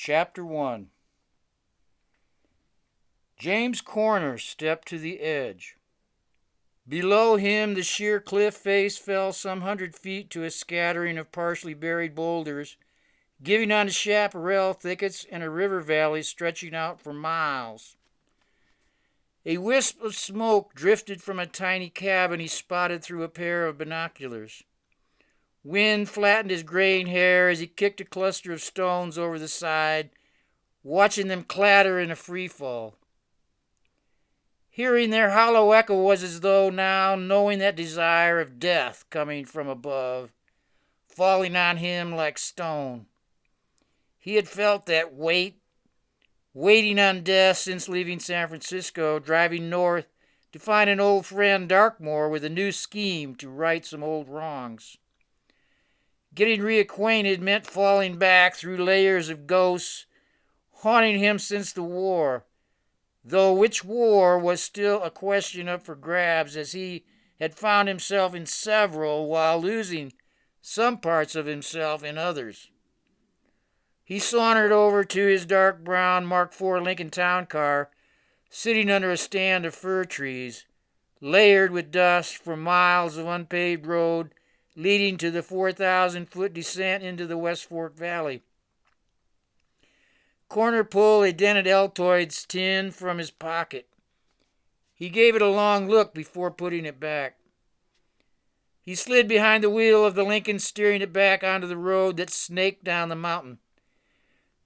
Chapter 1. James Corner stepped to the edge. Below him, the sheer cliff face fell some 100 feet to a scattering of partially buried boulders, giving on to chaparral thickets and a river valley stretching out for miles. A wisp of smoke drifted from a tiny cabin he spotted through a pair of binoculars. Wind flattened his graying hair as he kicked a cluster of stones over the side, watching them clatter in a free fall. Hearing their hollow echo was as though now knowing that desire of death coming from above, falling on him like stone. He had felt that weight, waiting on death since leaving San Francisco, driving north to find an old friend, Darkmoor, with a new scheme to right some old wrongs. Getting reacquainted meant falling back through layers of ghosts haunting him since the war, though which war was still a question up for grabs, as he had found himself in several while losing some parts of himself in others. He sauntered over to his dark brown Mark IV Lincoln Town car, sitting under a stand of fir trees, layered with dust from miles of unpaved road leading to the 4,000-foot descent into the West Fork Valley. Corner pulled a dented Altoids tin from his pocket. He gave it a long look before putting it back. He slid behind the wheel of the Lincoln, steering it back onto the road that snaked down the mountain.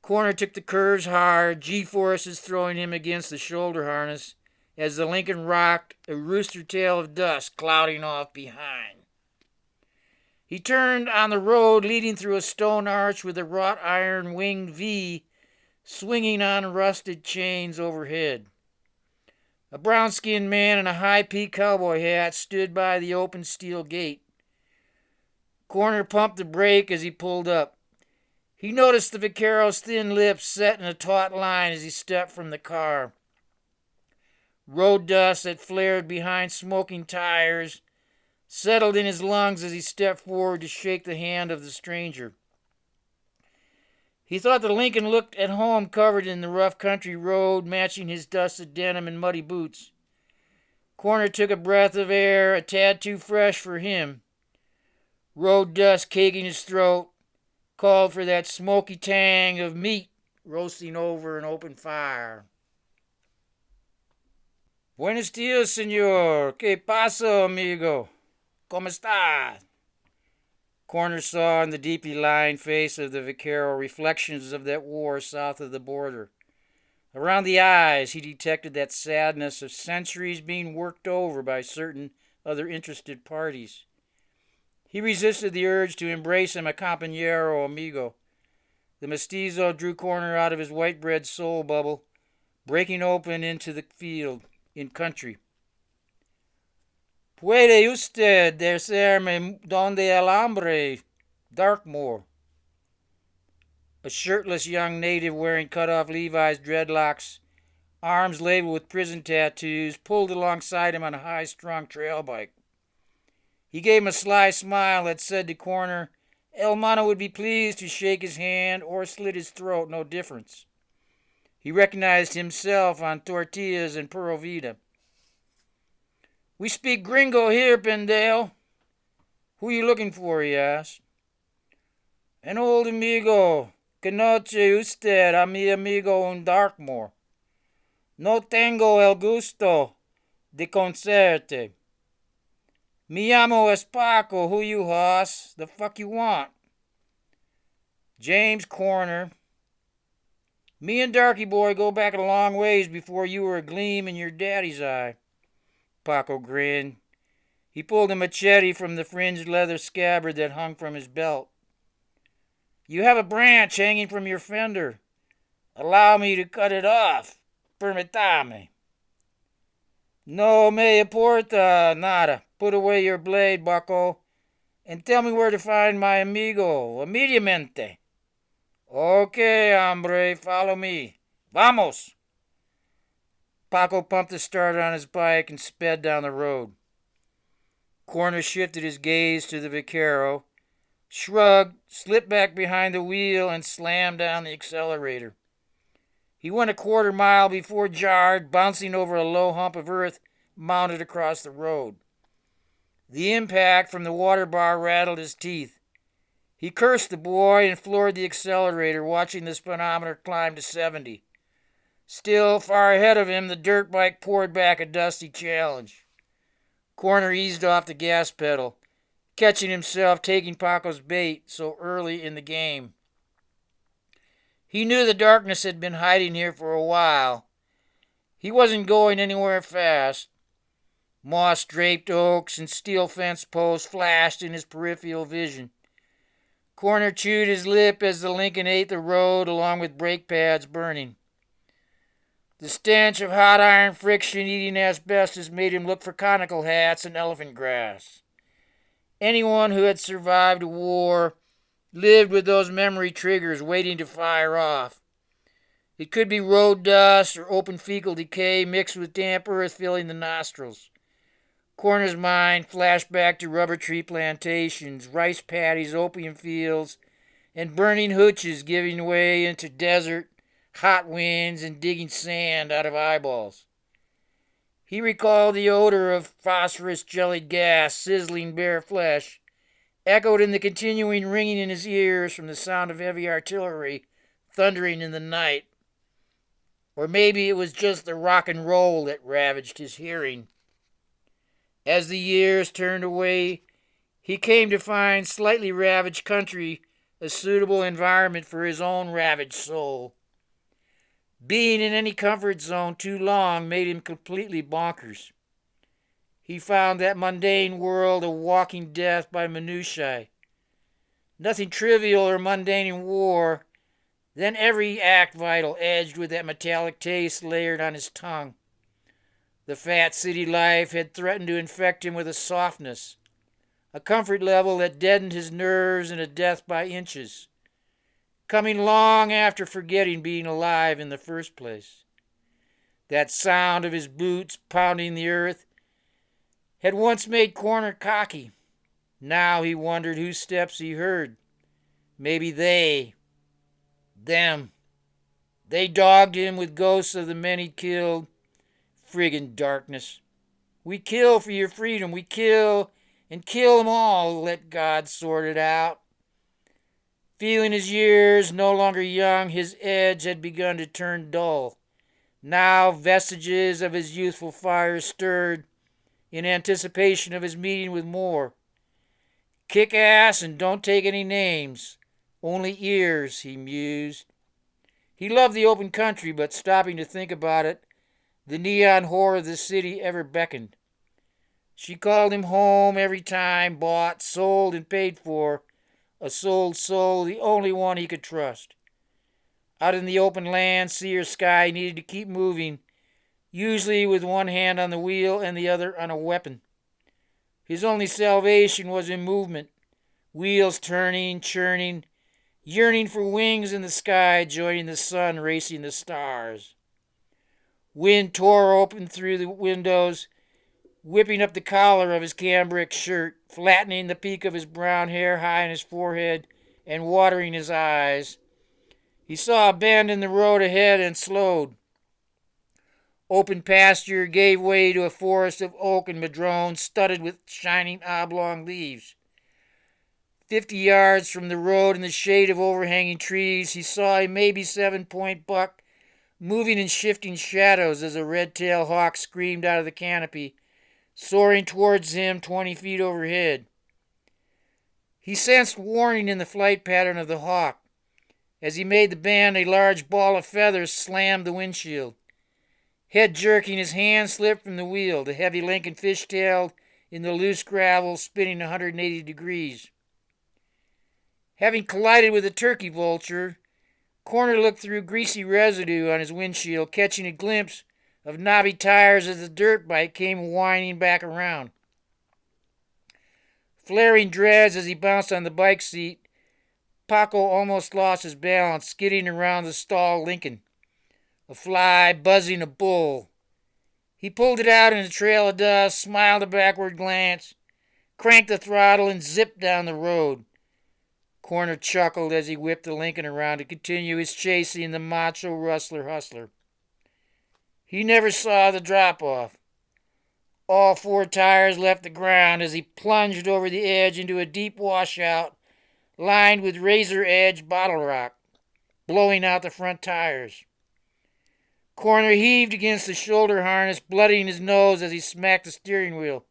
Corner took the curves hard, G-forces throwing him against the shoulder harness as the Lincoln rocked, a rooster tail of dust clouding off behind. He turned on the road leading through a stone arch with a wrought iron winged V swinging on rusted chains overhead. A brown-skinned man in a high-peaked cowboy hat stood by the open steel gate. Corner pumped the brake as he pulled up. He noticed the vaquero's thin lips set in a taut line as he stepped from the car. Road dust that flared behind smoking tires settled in his lungs as he stepped forward to shake the hand of the stranger. He thought the Lincoln looked at home, covered in the rough country road, matching his dusted denim and muddy boots. Corner took a breath of air, a tad too fresh for him. Road dust caking his throat called for that smoky tang of meat roasting over an open fire. Buenos dias, senor. ¿Qué pasa, amigo? ¿Cómo está? Corner saw in the deeply lined face of the vaquero reflections of that war south of the border. Around the eyes he detected that sadness of centuries being worked over by certain other interested parties. He resisted the urge to embrace him a compañero amigo. The mestizo drew Corner out of his white-bread soul bubble, breaking open into the field in country. Puede usted decirme donde el hombre, Darkmoor? A shirtless young native wearing cut-off Levi's dreadlocks, arms labeled with prison tattoos, pulled alongside him on a high-strung trail bike. He gave him a sly smile that said to Corner, El Mano would be pleased to shake his hand or slit his throat, no difference. He recognized himself on tortillas and Pura Vida. We speak gringo here, pendejo. Who you looking for, he asked. An old amigo. Conoce usted a mi amigo un Darkmoor? No tengo el gusto de conocerte. Me llamo es Paco. Who you, hoss? The fuck you want? James Corner. Me and Darky boy go back a long ways before you were a gleam in your daddy's eye. Paco grinned. He pulled a machete from the fringed leather scabbard that hung from his belt. You have a branch hanging from your fender. Allow me to cut it off. Permitame. No me importa nada. Put away your blade, bucko, and tell me where to find my amigo, immediatamente. Okay, hombre, follow me. Vamos! Paco pumped the starter on his bike and sped down the road. Corner shifted his gaze to the vaquero, shrugged, slipped back behind the wheel, and slammed down the accelerator. He went a quarter mile before jarred, bouncing over a low hump of earth mounted across the road. The impact from the water bar rattled his teeth. He cursed the boy and floored the accelerator, watching the speedometer climb to 70. Still, far ahead of him, the dirt bike poured back a dusty challenge. Corner eased off the gas pedal, catching himself taking Paco's bait so early in the game. He knew the darkness had been hiding here for a while. He wasn't going anywhere fast. Moss-draped oaks and steel fence posts flashed in his peripheral vision. Corner chewed his lip as the Lincoln ate the road along with brake pads burning. The stench of hot iron friction eating asbestos made him look for conical hats and elephant grass. Anyone who had survived a war lived with those memory triggers waiting to fire off. It could be road dust or open fecal decay mixed with damp earth filling the nostrils. Corner's mind flashed back to rubber tree plantations, rice paddies, opium fields, and burning hooches giving way into desert, hot winds, and digging sand out of eyeballs. He recalled the odor of phosphorus-jellied gas sizzling bare flesh, echoed in the continuing ringing in his ears from the sound of heavy artillery thundering in the night. Or maybe it was just the rock and roll that ravaged his hearing. As the years turned away, he came to find slightly ravaged country a suitable environment for his own ravaged soul. Being in any comfort zone too long made him completely bonkers. He found that mundane world a walking death by minutiae. Nothing trivial or mundane in war, then every act vital edged with that metallic taste layered on his tongue. The fat city life had threatened to infect him with a softness, a comfort level that deadened his nerves and a death by inches, coming long after forgetting being alive in the first place. That sound of his boots pounding the earth had once made Corner cocky. Now he wondered whose steps he heard. Maybe them. They dogged him with ghosts of the men he'd killed. Friggin' darkness. We kill for your freedom. We kill and kill them all. Let God sort it out. Feeling his years no longer young, his edge had begun to turn dull. Now vestiges of his youthful fire stirred in anticipation of his meeting with more. Kick ass and don't take any names. Only ears, he mused. He loved the open country, but stopping to think about it, the neon whore of the city ever beckoned. She called him home every time, bought, sold, and paid for, a sold soul, the only one he could trust. Out in the open land, sea or sky, he needed to keep moving, usually with one hand on the wheel and the other on a weapon. His only salvation was in movement, wheels turning, churning, yearning for wings in the sky, joining the sun racing the stars. Wind tore open through the windows, whipping up the collar of his cambric shirt, flattening the peak of his brown hair high on his forehead and watering his eyes. He saw a bend in the road ahead and slowed. Open pasture gave way to a forest of oak and madrone studded with shining oblong leaves. 50 yards from the road in the shade of overhanging trees, he saw a maybe 7-point buck moving in shifting shadows as a red-tailed hawk screamed out of the canopy, soaring towards him 20 feet overhead. He sensed warning in the flight pattern of the hawk. As he made the bend, a large ball of feathers slammed the windshield. Head jerking, his hand slipped from the wheel, the heavy Lincoln fishtailed in the loose gravel, spinning 180 degrees. Having collided with a turkey vulture, Corner looked through greasy residue on his windshield, catching a glimpse of knobby tires as the dirt bike came whining back around. Flaring dreads as he bounced on the bike seat, Paco almost lost his balance, skidding around the stalled Lincoln. A fly buzzing a bull. He pulled it out in a trail of dust, smiled a backward glance, cranked the throttle, and zipped down the road. Corner chuckled as he whipped the Lincoln around to continue his chasing the macho rustler hustler. He never saw the drop-off. All four tires left the ground as he plunged over the edge into a deep washout lined with razor-edged bottle rock, blowing out the front tires. Corner heaved against the shoulder harness, bloodying his nose as he smacked the steering wheel.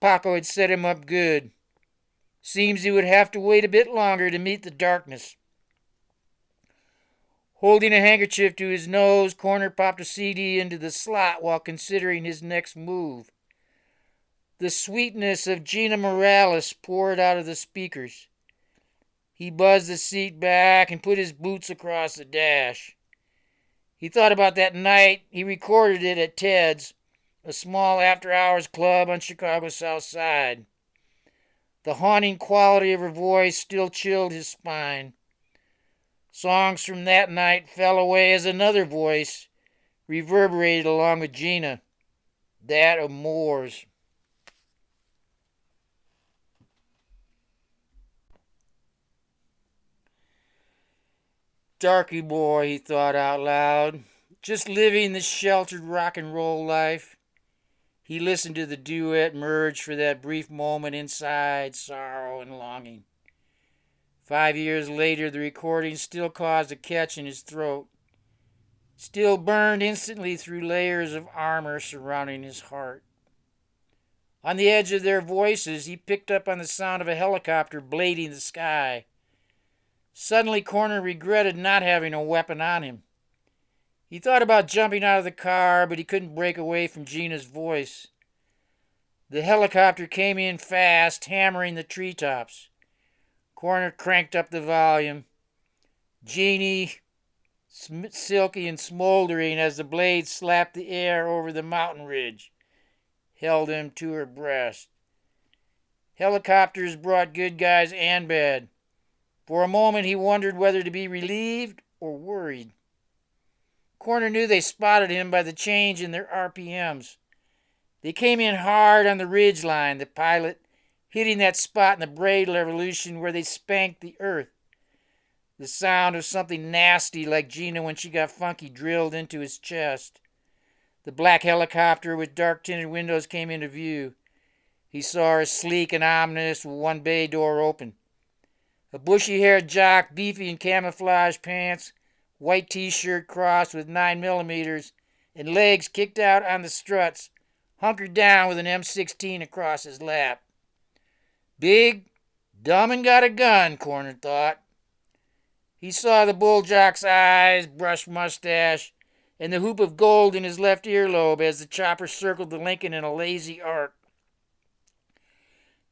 Paco had set him up good. Seems he would have to wait a bit longer to meet the darkness. Holding a handkerchief to his nose, Corner popped a CD into the slot while considering his next move. The sweetness of Gina Morales poured out of the speakers. He buzzed the seat back and put his boots across the dash. He thought about that night he recorded it at Ted's, a small after-hours club on Chicago's South Side. The haunting quality of her voice still chilled his spine. Songs from that night fell away as another voice reverberated along with Gina, that of Moore's. Darky boy, he thought out loud, just living the sheltered rock and roll life. He listened to the duet merge for that brief moment inside sorrow and longing. 5 years later, the recording still caused a catch in his throat, still burned instantly through layers of armor surrounding his heart. On the edge of their voices, he picked up on the sound of a helicopter blading the sky. Suddenly, Corner regretted not having a weapon on him. He thought about jumping out of the car, but he couldn't break away from Gina's voice. The helicopter came in fast, hammering the treetops. Corner cranked up the volume. Jeannie, silky and smoldering as the blades slapped the air over the mountain ridge, held him to her breast. Helicopters brought good guys and bad. For a moment he wondered whether to be relieved or worried. Corner knew they spotted him by the change in their RPMs. They came in hard on the ridge line, the pilot hitting that spot in the Braidle Revolution where they spanked the earth. The sound of something nasty like Gina when she got funky drilled into his chest. The black helicopter with dark-tinted windows came into view. He saw her sleek and ominous with one bay door open. A bushy-haired jock, beefy in camouflage pants, white t-shirt crossed with 9mm, and legs kicked out on the struts, hunkered down with an M16 across his lap. Big, dumb, and got a gun, Corner thought. He saw the bull jock's eyes, brushed mustache, and the hoop of gold in his left earlobe as the chopper circled the Lincoln in a lazy arc.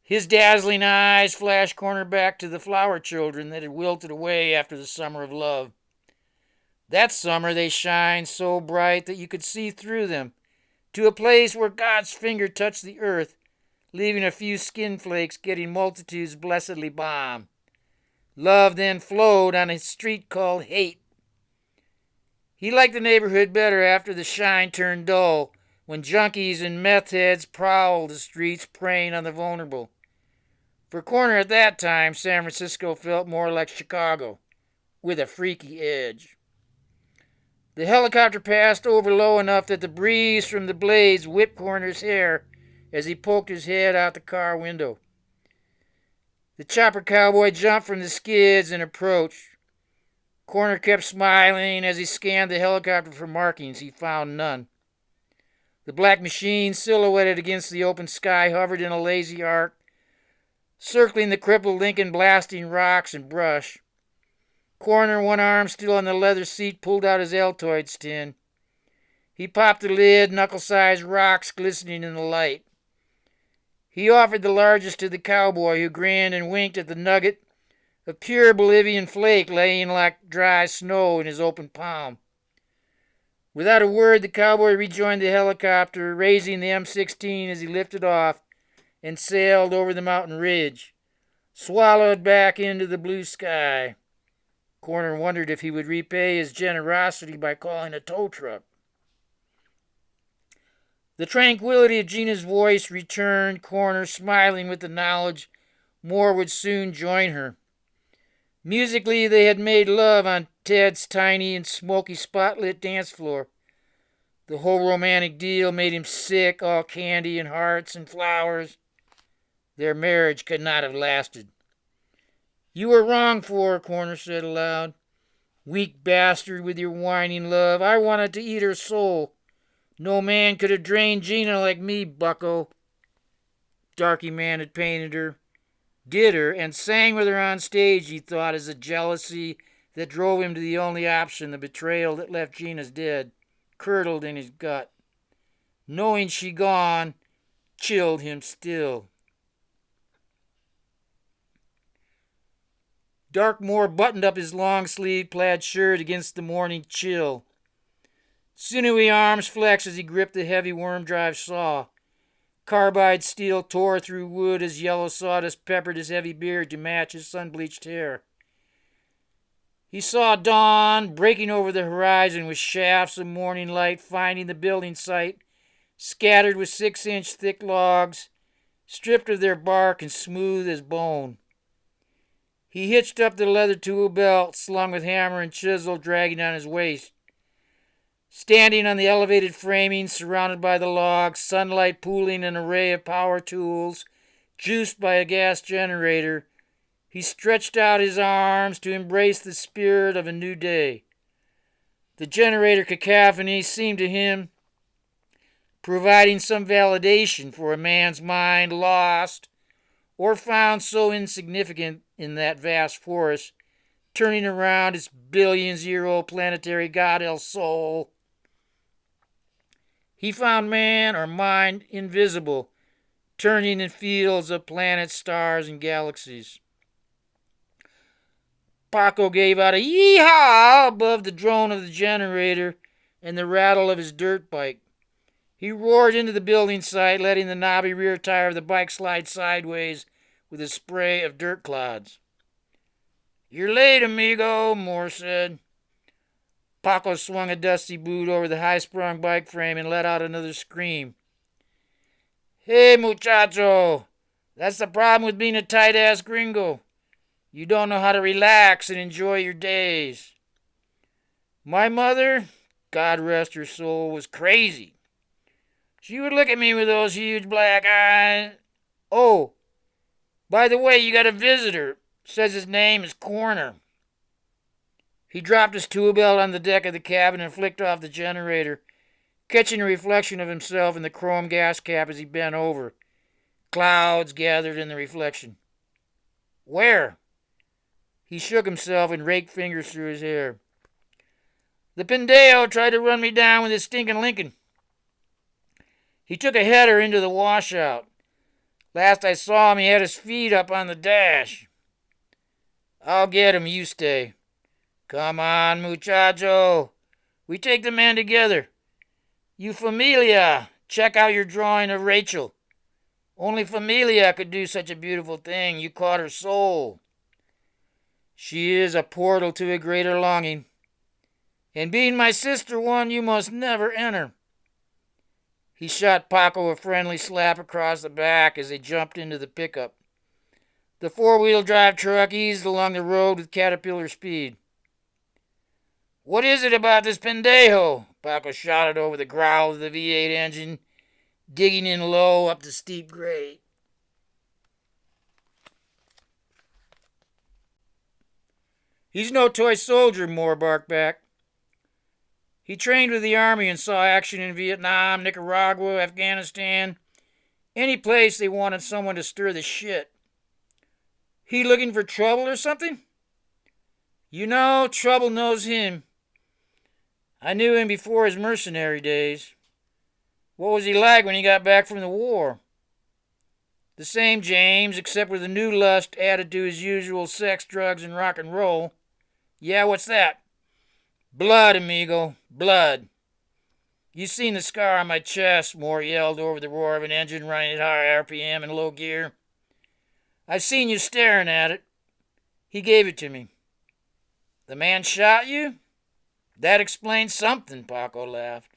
His dazzling eyes flashed Corner back to the flower children that had wilted away after the summer of love. That summer they shined so bright that you could see through them, to a place where God's finger touched the earth, leaving a few skin flakes getting multitudes blessedly bomb. Love then flowed on a street called hate. He liked the neighborhood better after the shine turned dull, when junkies and meth heads prowled the streets preying on the vulnerable. For Corner at that time, San Francisco felt more like Chicago, with a freaky edge. The helicopter passed over low enough that the breeze from the blades whipped Corner's hair as he poked his head out the car window. The chopper cowboy jumped from the skids and approached. Corner kept smiling as he scanned the helicopter for markings. He found none. The black machine, silhouetted against the open sky, hovered in a lazy arc, circling the crippled Lincoln, blasting rocks and brush. Corner, one arm still on the leather seat, pulled out his Altoids tin. He popped the lid, knuckle-sized rocks glistening in the light. He offered the largest to the cowboy, who grinned and winked at the nugget of pure Bolivian flake laying like dry snow in his open palm. Without a word, the cowboy rejoined the helicopter, raising the M16 as he lifted off and sailed over the mountain ridge, swallowed back into the blue sky. Corner wondered if he would repay his generosity by calling a tow truck. The tranquility of Gina's voice returned, Corner smiling with the knowledge Moore would soon join her. Musically, they had made love on Ted's tiny and smoky spotlit dance floor. The whole romantic deal made him sick, all candy and hearts and flowers. Their marriage could not have lasted. You were wrong, Four Corner said aloud. Weak bastard with your whining love. I wanted to eat her soul. No man could have drained Gina like me, bucko. Darky Man had painted her, did her, and sang with her on stage, he thought, as a jealousy that drove him to the only option, the betrayal that left Gina's dead, curdled in his gut. Knowing she gone chilled him still. Darkmoor buttoned up his long-sleeved plaid shirt against the morning chill. Sinewy arms flexed as he gripped the heavy worm-drive saw. Carbide steel tore through wood as yellow sawdust peppered his heavy beard to match his sun-bleached hair. He saw dawn breaking over the horizon with shafts of morning light finding the building site, scattered with 6-inch thick logs, stripped of their bark and smooth as bone. He hitched up the leather tool belt, slung with hammer and chisel dragging on his waist. Standing on the elevated framing, surrounded by the logs, sunlight pooling an array of power tools, juiced by a gas generator, he stretched out his arms to embrace the spirit of a new day. The generator cacophony seemed to him providing some validation for a man's mind lost or found so insignificant in that vast forest, turning around its billions-year-old planetary god El Sol. He found man or mind invisible, turning in fields of planets, stars, and galaxies. Paco gave out a yee-haw above the drone of the generator and the rattle of his dirt bike. He roared into the building site, letting the knobby rear tire of the bike slide sideways with a spray of dirt clods. "You're late, amigo," Moore said. Paco swung a dusty boot over the high-sprung bike frame and let out another scream. "Hey, muchacho, that's the problem with being a tight-ass gringo. You don't know how to relax and enjoy your days. My mother, God rest her soul, was crazy. She would look at me with those huge black eyes. Oh, by the way, you got a visitor. Says his name is Corner." He dropped his tool belt on the deck of the cabin and flicked off the generator, catching a reflection of himself in the chrome gas cap as he bent over. Clouds gathered in the reflection. "Where?" He shook himself and raked fingers through his hair. "The pendejo tried to run me down with his stinking Lincoln. He took a header into the washout. Last I saw him, he had his feet up on the dash. I'll get him, you stay. Come on, muchacho. We take the man together. You familia, check out your drawing of Rachel. Only familia could do such a beautiful thing. You caught her soul. She is a portal to a greater longing. And being my sister one you must never enter." He shot Paco a friendly slap across the back as they jumped into the pickup. The four-wheel drive truck eased along the road with caterpillar speed. "What is it about this pendejo?" Paco shouted over the growl of the V8 engine, digging in low up the steep grade. "He's no toy soldier," Moore barked back. "He trained with the Army and saw action in Vietnam, Nicaragua, Afghanistan, any place they wanted someone to stir the shit. He looking for trouble or something? You know, trouble knows him. I knew him before his mercenary days. What was he like when he got back from the war? The same James, except with a new lust added to his usual sex, drugs, and rock and roll. Yeah, what's that? Blood, amigo, blood. You seen the scar on my chest," Moore yelled over the roar of an engine running at high RPM and low gear. "I've seen you staring at it. He gave it to me." "The man shot you? That explains something," Paco laughed.